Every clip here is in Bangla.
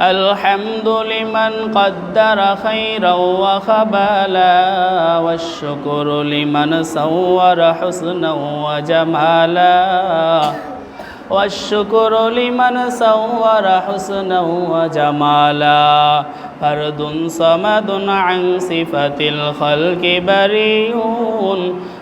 الحمد لمن قدر خيرا وخبالا والشكر لمن صور حسنا وجمالا والشكر لمن صور حسنا وجمالا فرد صمد عن صفة الخلق بريء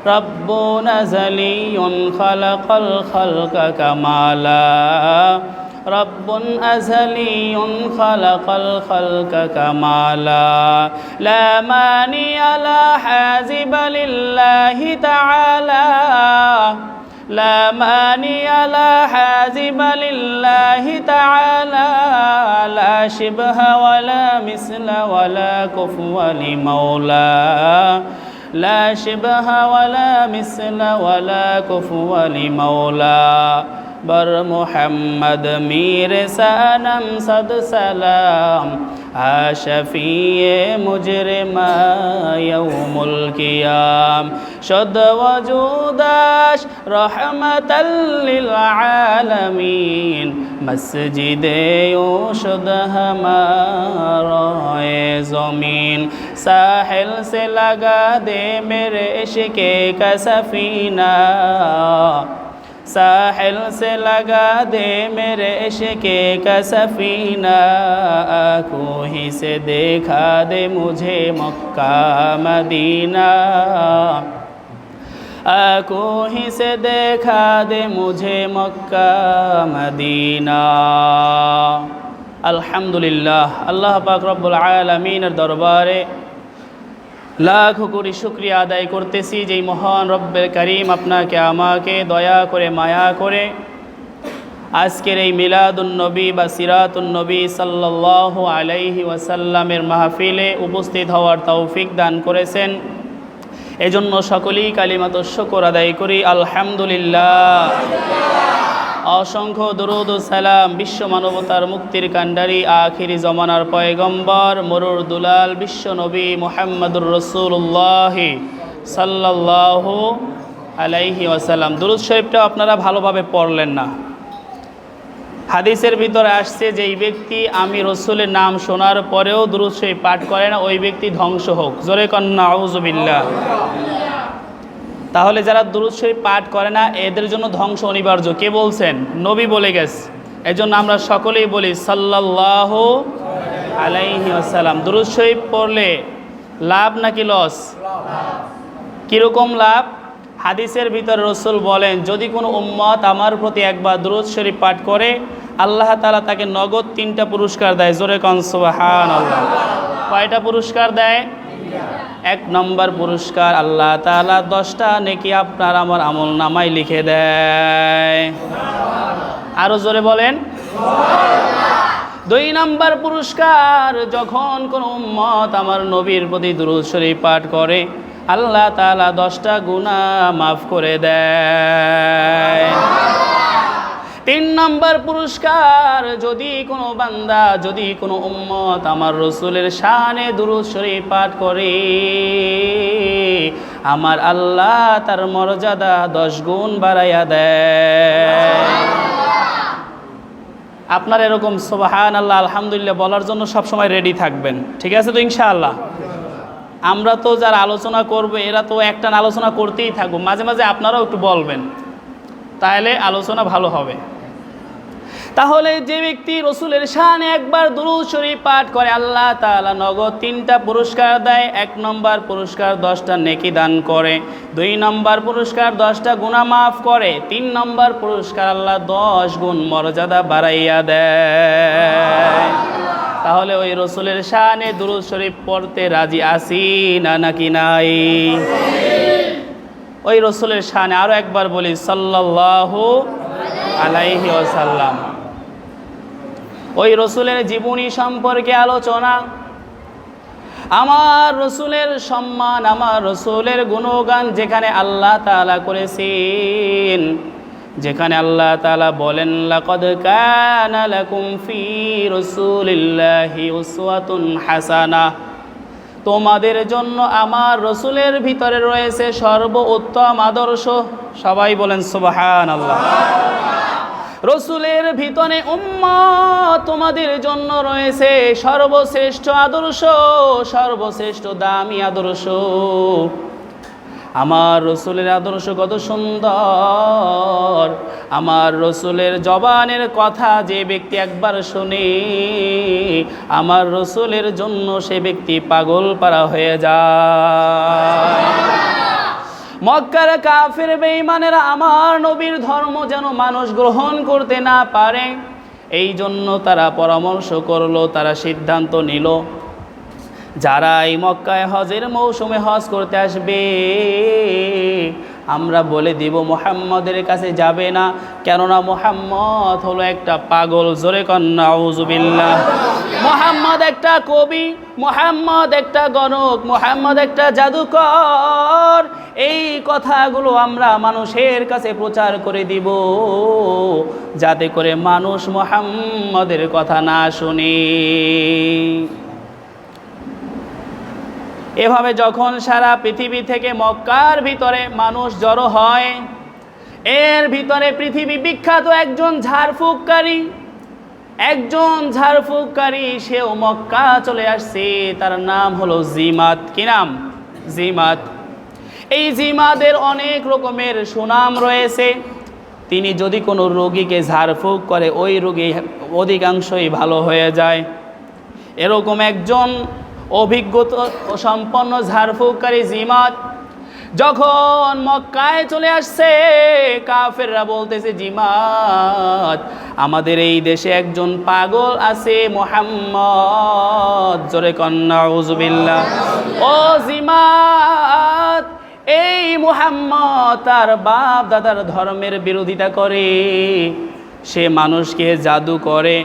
رب نزلي خلق الخلق كمالا رب أزلي خلق الخلق كمالا لا مانع لا حازب لله تعالى لا مانع لا حازب لله تعالى لا شبه ولا مثل ولا كفو لمولى لا شبه ولا مثل ولا كفو لمولى بر محمد میر سنم صد سلام شفیع مجرم یوم القیام شد وجودش رحمت للعالمین مسجد یوں شد ہمارا زمین ساحل سے لگا دے میرے عشق کا سفینہ साहिल से लगा दे मेरे इश्क़ का सफ़ीना आँखों ही से देखा दे मुझे मक्का मदीना आँखों ही से देखा दे मुझे मक्का मदीना अल्हम्दुलिल्लाह अल्लाह पाक रब्बुल आलमीনের দরবারে লাখো কোটি শুকরিয়া আদায় করতেছি যেই মহান রব্বের করিম আপনাকে আমাকে দয়া করে মায়া করে আজকের এই মিলাদুন নবী বা সিরাতুন নবী সাল্লাল্লাহু আলাইহি ওয়াসাল্লামের মাহফিলে উপস্থিত হওয়ার তৌফিক দান করেছেন এজন্য সকলেই কালিমাতুশ শুকর আদায় করি আলহামদুলিল্লাহ অসংখ্য দরুদ ও সালাম বিশ্ব মানবতার মুক্তির কাণ্ডারি আখিরি জমানার পয়গম্বর মরুর দুলাল বিশ্ব নবী মুহাম্মদুর রাসূলুল্লাহ সাল্লাল্লাহু আলাইহি ওয়াসাল্লাম। দুরূদ শরীফটা আপনারা ভালোভাবে পড়লেন না। হাদিসের ভিতরে আসছে যে এই ব্যক্তি আমি রসুলের নাম শোনার পরেও দুরূদ শরীফ পাঠ করে না ওই ব্যক্তি ধ্বংস হোক। জোরে কন্না আউযু বিল্লাহ। তাহলে যারা দুরূদ শরীফ পাঠ করে না এদের জন্য ধ্বংস অনিবার্য। কে বলছেন? নবী বলে গেছে। এজন্য আমরা সকলেই বলি সাল্লাল্লাহু আলাইহি ওয়াসাল্লাম। দুরূদ শরীফ পড়লে লাভ নাকি লস? কীরকম লাভ? হাদিসের ভিতরে রসুল বলেন যদি কোনো উম্মত আমার প্রতি একবার দুরূদ শরীফ পাঠ করে আল্লাহ তাআলা তাকে নগদ 3টা পুরস্কার দেয়। জোরে কোন সুবহানাল্লাহ। কয়টা পুরস্কার দেয়? 1 নম্বর পুরস্কার আল্লাহ তাআলা 10টা নেকি আপনার আমার আমল নামায় লিখে দেয়। আরো জোরে বলেন। 2 নম্বর পুরস্কার যখন কোন উম্মত আমার নবীর প্রতি দুরূদ শরীফ পাঠ করে আল্লাহ তাআলা 10টা গুনাহ মাফ করে দেয়। 3 নম্বর পুরস্কার যদি কোনো বান্দা যদি কোনো উম্মত আমার রসুলের শানে দুরূদ শরীফ পাঠ করে আমার আল্লাহ তার মর্যাদা 10 গুণ বাড়াইয়া দেয়। আপনার এরকম সুবহানাল্লাহ আলহামদুলিল্লাহ বলার জন্য সব সময় রেডি থাকবেন। ঠিক আছে তো ইনশাআল্লাহ? আমরা তো যারা আলোচনা করব এরা তো একটা আলোচনা করতেই থাকবো, মাঝে মাঝে আপনারাও একটু বলবেন, তাহলে আলোচনা ভালো হবে। তাহলে যে ব্যক্তি রসুলের শানে একবার দুরূদ শরীফ পাঠ করে আল্লাহ তাআলা নগদ 3টা পুরস্কার দেয়। 1 নম্বর পুরস্কার 10টা নেকি দান করে, 2 নম্বর পুরস্কার 10টা গুনাহ মাফ করে, 3 নম্বর পুরস্কার আল্লাহ 10 গুণ মর্যাদা বাড়াইয়া দেয়। তাহলে ওই রসুলের শানে দুরূদ শরীফ পড়তে রাজি আছি না নাকি নাই? ওই রসুলের শানে আরো একবার বলি সাল্লাল্লাহু আলাইহি ওয়াসাল্লাম। ওই রসুলের জীবনী সম্পর্কে আলোচনা, আমার রসুলের সম্মান, আমার রসুলের গুণগান যেখানে আল্লাহ তাআলা করেছেন, যেখানে আল্লাহ তাআলা বলেন লাকাদ কানা লাকুম ফি রাসূলিল্লাহি উসওয়াতুন হাসানাহ, তোমাদের জন্য আমার রসুলের ভিতরে রয়েছে সর্বোত্তম আদর্শ। সবাই বলেন সুবহানাল্লাহ। রসুলের ভিতরে উম্মত তোমাদের জন্য রয়েছে সর্বশ্রেষ্ঠ আদর্শ, সর্বশ্রেষ্ঠ দামি আদর্শ। আমার রসুলের আদর্শ কত সুন্দর, আমার রসুলের জবানের কথা যে ব্যক্তি একবার শুনে আমার রসুলের জন্য সে ব্যক্তি পাগল পারা হয়ে যায়। মক্কার কাফের বেঈমানেরা আমার নবীর ধর্ম যেন মানুষ গ্রহণ করতে না পারে, এই জন্য তারা পরামর্শ করলো, তারা সিদ্ধান্ত নিল, যারা এই মক্কায় হজের মৌসুমে হজ করতে আসবে আমরা বলে দিব মুহাম্মদের কাছে যাবে না, কেননা মুহাম্মদ হলো একটা পাগল। জোরে কন্না আউযুবিল্লাহ। মুহাম্মদ একটা কবি, মুহাম্মদ একটা গণক, মুহাম্মদ একটা জাদুকর। এই কথাগুলো আমরা মানুষের কাছে প্রচার করে দিব, যাতে করে মানুষ মুহাম্মদের কথা না শুনে। এভাবে যখন সারা পৃথিবী থেকে মক্কার ভিতরে মানুষ জড়ো হয়, এর ভিতরে পৃথিবী বিখ্যাত একজন ঝাড়ফুঁককারী, সেও মক্কা চলে আসছে। তার নাম হলো জিমাত। কি নাম? জিমাত। এই জিমাদের অনেক রকমের সুনাম রয়েছে। তিনি যদি কোনো রোগীকে ঝাড়ফুঁক করে ওই রোগী অধিকাংশই ভালো হয়ে যায়। এরকম একজন অভিজ্ঞতা সম্পন্ন ঝাড়ফুঁককারী জিমাত যখন মক্কায় চলে আসছে, কাফেররা বলতেছে, জিমাত, আমাদের এই দেশে একজন পাগল আছে মুহাম্মদ। জোরে কন্না আউযুবিল্লাহ। ও জিমাত, এই মুহাম্মদ তার বাপ দাদার ধর্মের বিরোধিতা করে, সে মানুষকে জাদু করে,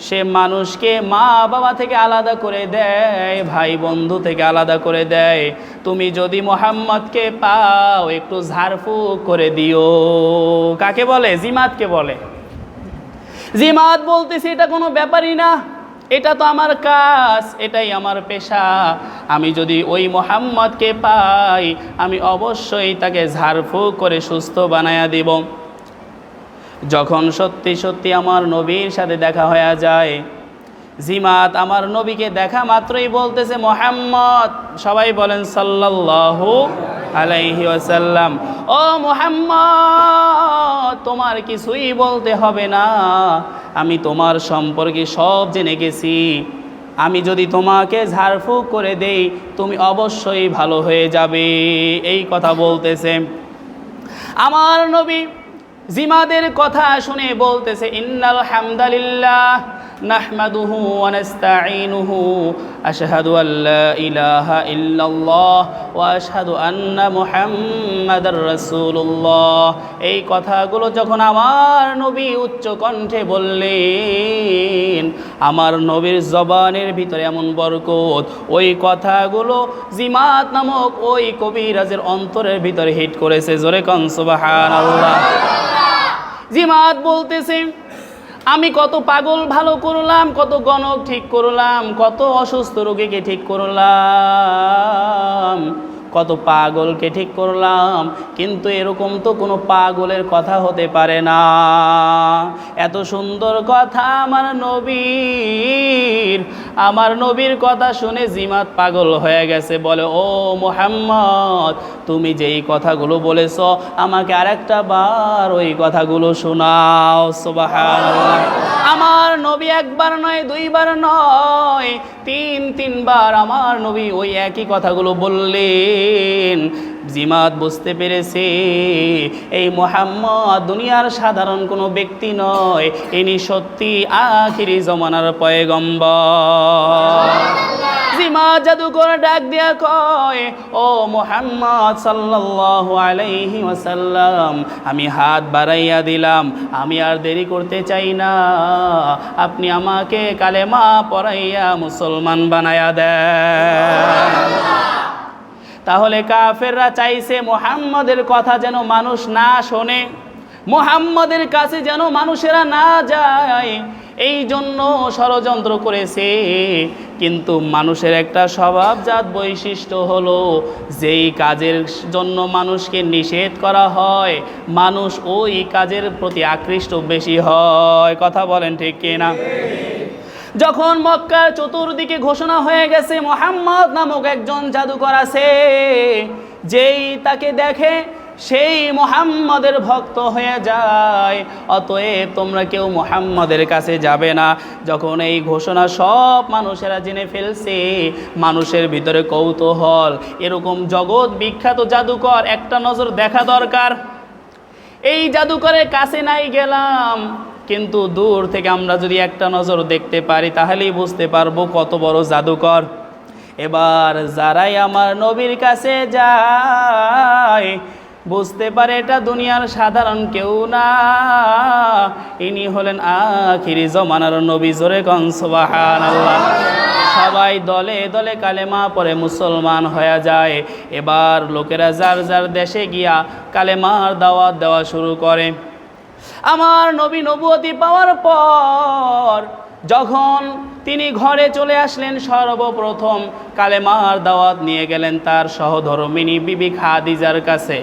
সে মানুষকে মা বাবা থেকে আলাদা করে দেয়, ভাই বন্ধু থেকে আলাদা করে দেয়। তুমি যদি মুহাম্মদকে পাও একটু ঝাড়ফুঁক করে দিও। কাকে বলে? জিমাতকে বলে। জিমাত বলতেছে এটা কোনো ব্যাপারই না, এটা তো আমার কাজ, এটাই আমার পেশা। আমি যদি ওই মুহাম্মদকে পাই আমি অবশ্যই তাকে ঝাড়ফুঁক করে সুস্থ বানায়া দিব। যখন সত্যি সত্যি আমার নবীর সাথে দেখা হয়ে যায়, জিমাত আমার নবীকে দেখা মাত্রই বলতেছে, মুহাম্মদ, সবাই বলেন সাল্লাল্লাহু আলাইহি ওয়াসাল্লাম, ও মুহাম্মদ, তোমার কিছুই বলতে হবে না, আমি তোমার সম্পর্কে সব জেনে গেছি। আমি যদি তোমাকে ঝাড়ফুঁক করে দেই তুমি অবশ্যই ভালো হয়ে যাবে। এই কথা বলতেছে। আমার নবী জিমাদের কথা শুনে বলতেছে, ইন্নাল হামদালিল্লাহ নাহমাদুহু ওয়া নাস্তাঈনুহু আশহাদু আল্লা ইলাহা ইল্লাল্লাহ ওয়া আশহাদু আন্না মুহাম্মাদার রাসূলুল্লাহ। এই কথাগুলো যখন আমার নবী উচ্চ কণ্ঠে বললেন, আমার নবীর জবানের ভিতরে এমন বরকত, ওই কথাগুলো জিমাত নামক ওই কবিরাজের অন্তরের ভিতরে হিট করেছে। জোরে কোন সুবহানাল্লাহ। জিমাত বলতেছে, আমি কত পাগল ভালো করলাম, কত গণক ঠিক করলাম, কত অসুস্থ রোগীকে ঠিক করলাম, কত পাগলকে ঠিক করলাম, কিন্তু এরকম তো কোনো পাগলের কথা হতে পারে না। এত সুন্দর কথা আমার নবীর কথা শুনে জিমাত পাগল হয়ে গেছে। বলে, ও মুহাম্মদ, তুমি যেই কথাগুলো বলেছ আমাকে আরেকটা বার ওই কথাগুলো শোনাও। সুবহানাল্লাহ। আমার নবী একবার নয়, দুইবার নয়, তিনবার আমার নবী ওই একই কথাগুলো বললেন। জিমাত বুঝতে পেরেছে এই মুহাম্মদ দুনিয়ার সাধারণ কোনো ব্যক্তি নয়, ইনি সত্যি আখিরি জমানার পয়গম্বর। জিমাত জাদুকর ডাক দিয়া কয়, ও মুহাম্মদ সাল্লাল্লাহু আলাইহি ওয়াসাল্লাম, আমি হাত বাড়াইয়া দিলাম, আমি আর দেরি করতে চাই না, আপনি আমাকে কালেমা পড়াইয়া মুসলমান বানায়া দেন। তাহলে কাফেররা চাইছে মুহাম্মদের কথা যেন মানুষ না শোনে, মুহাম্মাদের কাছে যেন মানুষেরা না যায়, এই জন্য ষড়যন্ত্র করেছে। কিন্তু মানুষের একটা স্বভাবজাত বৈশিষ্ট্য হলো, যেই কাজের জন্য মানুষকে নিষেধ করা হয় মানুষ ওই কাজের প্রতি আকৃষ্ট বেশি হয়। কথা বলেন ঠিক কিনা? যখন মক্কার চতুর্দিকে ঘোষণা হয়ে গেছে মুহাম্মদ নামক একজন জাদুকর আছে, যেই তাকে দেখে সেই মুহাম্মাদের ভক্ত হয়ে যায়, অতএব তোমরা কেউ মুহাম্মাদের কাছে যাবে না। যখন এই ঘোষণা সব মানুষেরা জেনে ফেলছে, মানুষের ভিতরে কৌতূহল, এরকম জগৎ বিখ্যাত জাদুকর একটা নজর দেখা দরকার। এই জাদুকরের কাছে নাই গেলাম, কিন্তু দূর থেকে আমরা যদি একটা নজর দেখতে পারি তাহলেই বুঝতে পারবো কত বড় জাদুকর। এবার যারাই আমার নবীর কাছে যায় বুঝতে পারে এটা দুনিয়ার সাধারণ কেউ না, ইনি হলেন আখিরি জমানার নবী। জোরে কোন সুবহানাল্লাহ। সবাই দলে দলে কালেমা পড়ে মুসলমান হয়ে যায়। এবার লোকেরা যার যার দেশে গিয়া কালেমার দাওয়াত দেওয়া শুরু করে। আমার নবী নবুয়তি পাওয়ার পর যখন তিনি ঘরে চলে আসলেন, সর্বপ্রথম কালেমার দাওয়াত নিয়ে গেলেন তার সহধর্মিণী বিবি খাদিজার কাছে।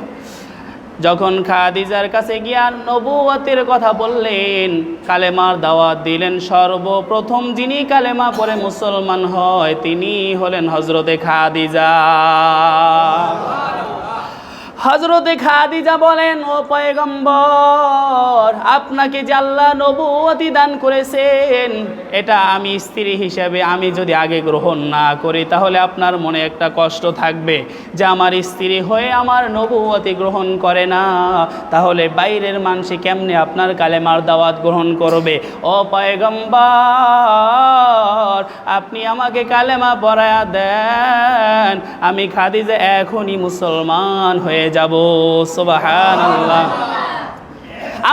যখন খাদিজার কাছে গিয়া নবুয়তের কথা বললেন, কালেমার দাওয়াত দিলেন, সর্বপ্রথম যিনি কালেমা পড়ে মুসলমান হয় তিনি হলেন হজরতে খাদিজা। হজরতে খাদিজা বলেন, ও পয়গম্বর, আপনাকে যে আল্লাহ নবুয়তি দান করেছেন, এটা আমি স্ত্রী হিসেবে আমি যদি আগে গ্রহণ না করি তাহলে আপনার মনে একটা কষ্ট থাকবে যে আমার স্ত্রী হয়ে আমার নবুয়তি গ্রহণ করে না, তাহলে বাইরের মানুষে কেমনে আপনার কালেমার দাওয়াত গ্রহণ করবে। ও পয়গম্বর, আপনি আমাকে কালেমা পড়ায়া দেন, আমি খাদিজা এখনই মুসলমান হয়ে যাব। সুবহানাল্লাহ।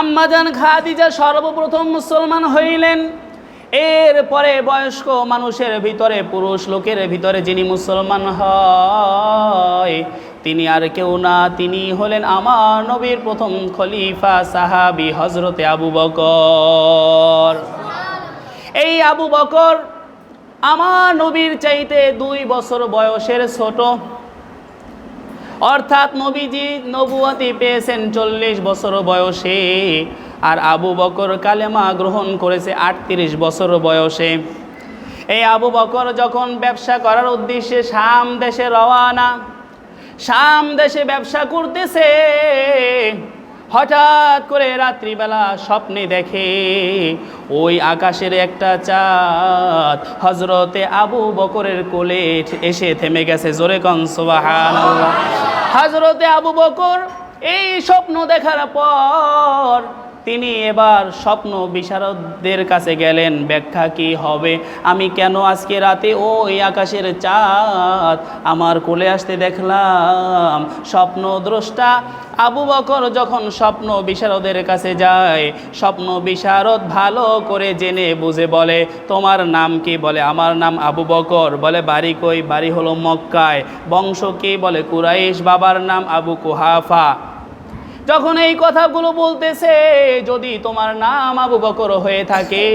আম্মাজান খাদিজা সর্বপ্রথম মুসলমান হইলেন। এরপরে বয়স্ক মানুষের ভিতরে, পুরুষ লোকের ভিতরে যিনি মুসলমান হয় তিনি আর কেউ না, তিনি হলেন আমার নবীর প্রথম খলিফা সাহাবী হজরতে আবু বকর। এই আবু বকর আমার নবীর চাইতে 2 বছর বয়সের ছোট, অর্থাৎ নবীজি নবুয়তি পেয়েছেন 40 বছর বয়সে, আর আবু বকর কালেমা গ্রহণ করেছে 38 বছর বয়সে। এই আবু বকর যখন ব্যবসা করার উদ্দেশ্যে শাম দেশে রওয়ানা, শাম দেশে ব্যবসা করতেছে, হঠাৎ করে রাত্রিবেলা স্বপ্নে দেখে ওই আকাশের একটা চাঁদ হজরতে আবু বকরের কোলে এসে থেমে গেছে। জোরে কোন সুবহানাল্লাহ। হজরতে আবু বকর এই স্বপ্ন দেখার পর তিনি এবার স্বপ্ন বিশারদদের কাছে গেলেন, ব্যাখ্যা কি হবে, আমি কেন আজকে রাতে ওই আকাশের চাঁদ আমার কোলে আসতে দেখলাম। স্বপ্নদ্রষ্টা আবু বকর যখন স্বপ্ন বিশারদের কাছে যায়, স্বপ্ন বিশারদ ভালো করে জেনে বুঝে বলে, তোমার নাম কি? বলে, আমার নাম আবু বকর। বলে, বাড়ি কই? বাড়ি হলো মক্কায়। বংশ কি? বলে, কুরাইশ। বাবার নাম আবু কুহাফা। যখন এই কথাগুলো বলতেছে, যদি তোমার নাম আবু বকর হয়ে থাকে,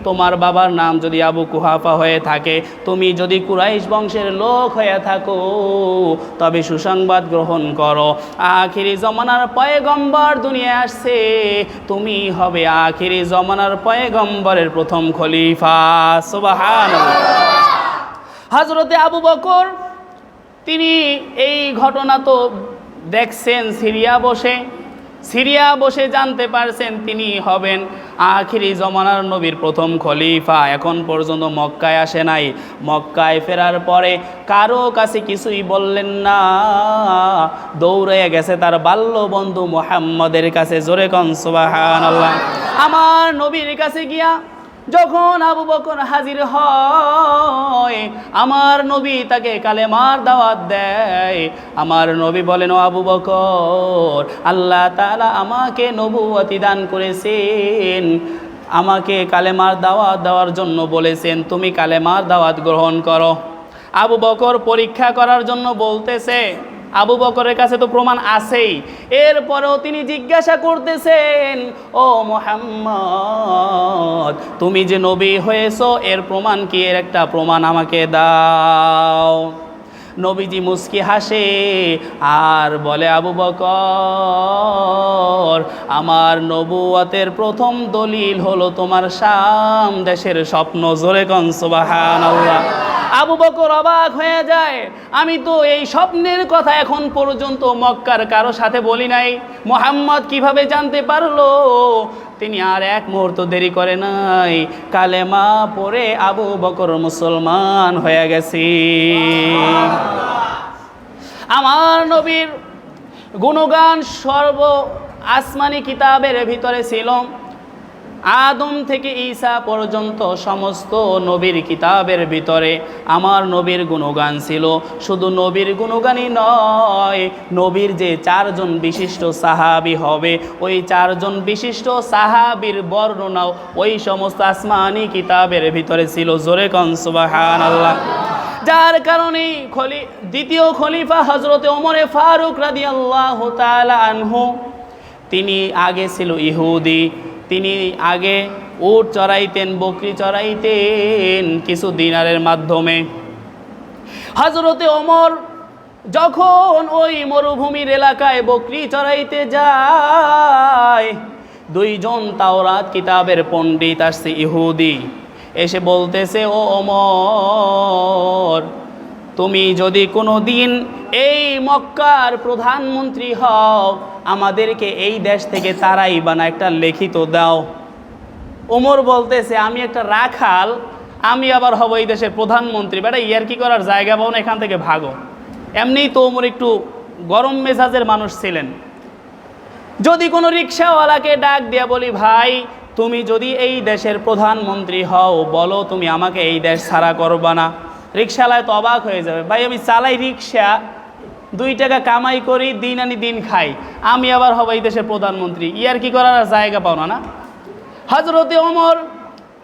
তোমার বাবার নাম যদি আবু কুহাফা হয়ে থাকে, তুমি যদি কুরাইশ বংশের লোক হয়ে থাকো, তবে সুসংবাদ গ্রহণ করো, আখিরি জমানার পয়গম্বর দুনিয়ায় আসছে, তুমি হবে আখিরি জমানার পয়গম্বরের প্রথম খলিফা। সুবহানাল্লাহ। হযরতে আবু বকর তিনি এই ঘটনা তো দেখছেন সিরিয়া বসে জানতে পারছেন তিনি হবেন আখিরি জমানার নবীর প্রথম খলিফা। এখন পর্যন্ত মক্কায় আসে নাই। মক্কায় ফেরার পরে কারো কাছে কিছুই বললেন না, দৌড়ে গেছে তার বাল্য বন্ধু মুহাম্মদের কাছে। জোরে কোন সুবহানাল্লাহ। আমার নবীর কাছে গিয়া যখন আবু বকর হাজির হয়, আমার নবী তাকে কালেমার দাওয়াত দেয়। আমার নবী বলেন, ও আবু বকর, আল্লাহ তাআলা আমাকে নবুয়তি দান করেছেন, আমাকে কালেমার দাওয়াত দেওয়ার জন্য বলেছেন, তুমি কালেমার দাওয়াত গ্রহণ করো। আবু বকর পরীক্ষা করার জন্য বলতেছে, আবু বকরের কাছে তো প্রমাণ আছেই, এরপরেও তিনি জিজ্ঞাসা করতেছেন, ও মুহাম্মদ, তুমি যে নবী হয়েছো এর প্রমাণ কি? এর একটা প্রমাণ আমাকে দাও। নবীজি মুস্কি হাসে আর বলে, আবু বকর, আমার নবুয়তের প্রথম দলিল হলো তোমার শাম দেশের স্বপ্ন। জোরে কোন সুবহানাল্লাহ। আবু বকর অবাক হয়ে যায়, আমি তো এই স্বপ্নের কথা এখন পর্যন্ত মক্কার কারো সাথে বলি নাই, মুহাম্মদ কিভাবে জানতে পারলো? তিনি আর এক মুহূর্ত দেরি করে নাই, কালেমা পড়ে আবু বকর মুসলমান হয়ে গেছে। আমার নবীর গুণগান সর্ব আসমানি কিতাবের ভিতরে ছিল। আদম থেকে ঈসা পর্যন্ত সমস্ত নবীর কিতাবের ভিতরে আমার নবীর গুণগান ছিল। শুধু নবীর গুণগানই নয়, নবীর যে 4 জন বিশিষ্ট সাহাবী হবে, ওই 4 জন বিশিষ্ট সাহাবীর বর্ণনাও ওই সমস্ত আসমানি কিতাবের ভিতরে ছিল। জোরে কোন সুবহানাল্লাহ। যার কারণে দ্বিতীয় খলিফা হযরত ওমরে ফারুক রাদিয়াল্লাহু তাআলা আনহু, তিনি আগে ছিল ইহুদি। তিনি আগে উট চড়াইতেন, বকরি চড়াইতেন কিছু দিনারের মাধ্যমে। হযরতে ওমর যখন ওই মরুভূমির এলাকায় বকরি চড়াইতে যায়, 2 জন তাওরাত কিতাবের পণ্ডিত আসছে ইহুদি, এসে বলতেছে, ও ওমর, তুমি যদি কোনো দিন এই মক্কার প্রধানমন্ত্রী হও, আমাদেরকে এই দেশ থেকে তাড়াইবা না, একটা লিখিত দাও। ওমর বলতেছে, আমি একটা রাখাল, আমি আবার হব এই দেশের প্রধানমন্ত্রী? বেটা ইয়ার্কি করার জায়গা পাও না, এখান থেকে ভাগো। এমনিই তো ওমর একটু গরম মেজাজের মানুষ ছিলেন। যদি কোনো রিক্সাওয়ালাকে ডাক দিয়া বলি, ভাই তুমি যদি এই দেশের প্রধানমন্ত্রী হও, বলো তুমি আমাকে এই দেশ ছাড়া করবা না, রিক্সাওয়ালায় তো অবাক হয়ে যাবে। ভাই আমি চালাই রিক্সা, 2 টাকা কামাই করি, দিন আনি দিন খাই, আমি আবার হব এই দেশের প্রধানমন্ত্রী? ইয়ার্কি করার আর জায়গা পাও না, না? হযরতে ওমর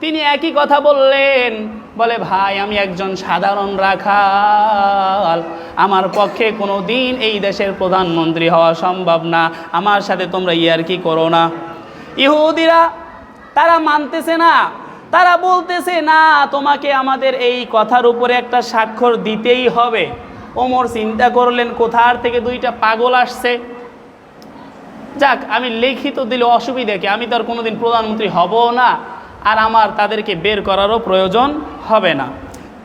তিনি একই কথা বললেন, বলে, ভাই আমি একজন সাধারণ রাখাল, আমার পক্ষে কোনো দিন এই দেশের প্রধানমন্ত্রী হওয়া সম্ভব না, আমার সাথে তোমরা ইয়ার্কি করো না। ইহুদিরা তারা মানতেছে না, তারা বলতেছে, না, তোমাকে আমাদের এই কথার উপরে একটা স্বাক্ষর দিতেই হবে। ওমর চিন্তা করলেন, কোথার থেকে 2টা পাগল আসছে, যাক আমি লিখিত দিলে অসুবিধা কি, আমি তো আর কোনোদিন প্রধানমন্ত্রী হব না, আর আমার তাদেরকে বের করারও প্রয়োজন হবে না।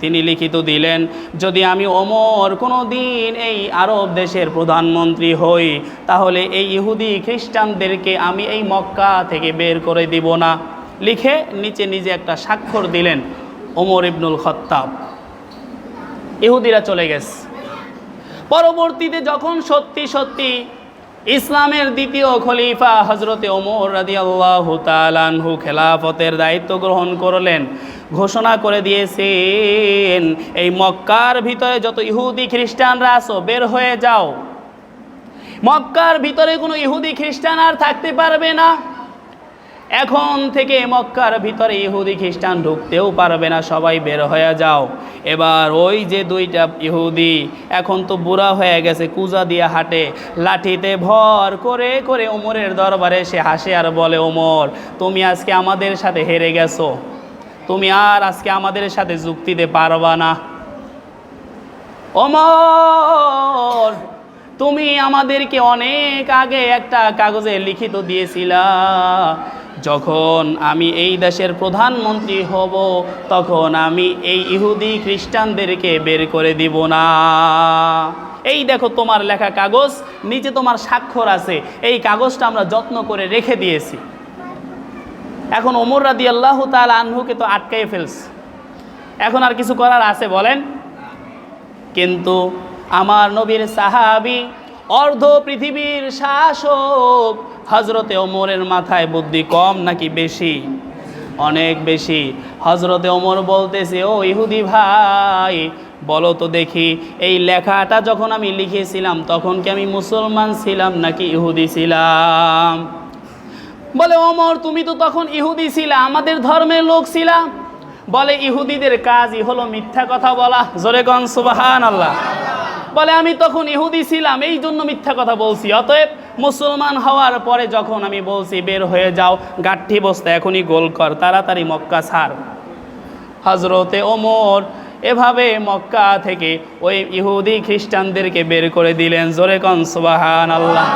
তিনি লিখিত দিলেন, যদি আমি ওমর কোনো দিন এই আরব দেশের প্রধানমন্ত্রী হই, তাহলে এই ইহুদি খ্রিস্টানদেরকে আমি এই মক্কা থেকে বের করে দিব না। লিখে নিচে নিজে একটা স্বাক্ষর দিলেন ওমর ইবনুল খাত্তাব। ইহুদিরা চলে গেছে। পরবর্তীতে যখন সত্যি সত্যি ইসলামের দ্বিতীয় খলিফা হযরতে ওমর রাদিয়াল্লাহু তাআলা আনহু খেলাফতের দায়িত্ব গ্রহণ করলেন, ঘোষণা করে দিয়েছেন, এই মক্কার ভিতরে যত ইহুদি খ্রিস্টানরা আছো বের হয়ে যাও, মক্কার ভিতরে কোনো ইহুদি খ্রিস্টান আর থাকতে পারবে না। এখন থেকে মক্কার ভিতরে ইহুদি খ্রিস্টান ঢুকতেও পারবে না, সবাই বের হয়ে যাও। এবার ওই যে 2টা ইহুদি এখন তো বুড়া হয়ে গেছে, কুজা দিয়ে হাঁটে, লাঠিতে ভর করে করে ওমরের দরবারে সে হাসে আর বলে, ওমর তুমি আজকে আমাদের সাথে হেরে গেছো, তুমি আর আজকে আমাদের সাথে যুক্তিতে পারবা না। ওমর তুমি আমাদেরকে অনেক আগে একটা কাগজে লিখিত দিয়েছিলা, যখন আমি এই দেশের প্রধানমন্ত্রী হব তখন আমি এই ইহুদি খ্রিস্টানদেরকে বের করে দিব না। এই দেখো তোমার লেখা কাগজ, নিচে তোমার স্বাক্ষর আছে, এই কাগজটা আমরা যত্ন করে রেখে দিয়েছি। এখন ওমর রাদিয়াল্লাহু তাআলা আনহুকে তো আটকাই ফেলছে, এখন আর কিছু করার আছে বলেন? কিন্তু আমার নবীর সাহাবী, অর্ধ পৃথিবীর শাসক হযরতে ওমরের মাথায় বুদ্ধি কম নাকি বেশি? অনেক বেশি। হযরতে ওমর বলতেছে, ও ইহুদি ভাই, বলো তো দেখি, এই লেখাটা যখন আমি লিখেছিলাম তখন কি আমি মুসলমান ছিলাম নাকি ইহুদি ছিলাম? বলে, ওমর তুমি তো তখন ইহুদি ছিলা, আমাদের ধর্মের লোক ছিলা। বলে, ইহুদিদের কাজই হলো মিথ্যা কথা বলা। জোরে কোন সুবহানাল্লাহ। বলে আমি তখন ইহুদি ছিলাম, এই জন্য মিথ্যা কথা বলছি। অতএব মুসলমান হওয়ার পরে যখন আমি বলছি বের হয়ে যাও, গাঠি বস্তা এখনই গোল কর, তাড়াতাড়ি মক্কা ছাড়, হজরতে ওমর এভাবে মক্কা থেকে ওই ইহুদি খ্রিস্টানদেরকে বের করে দিলেন। জোরে কন সুবহানাল্লাহ।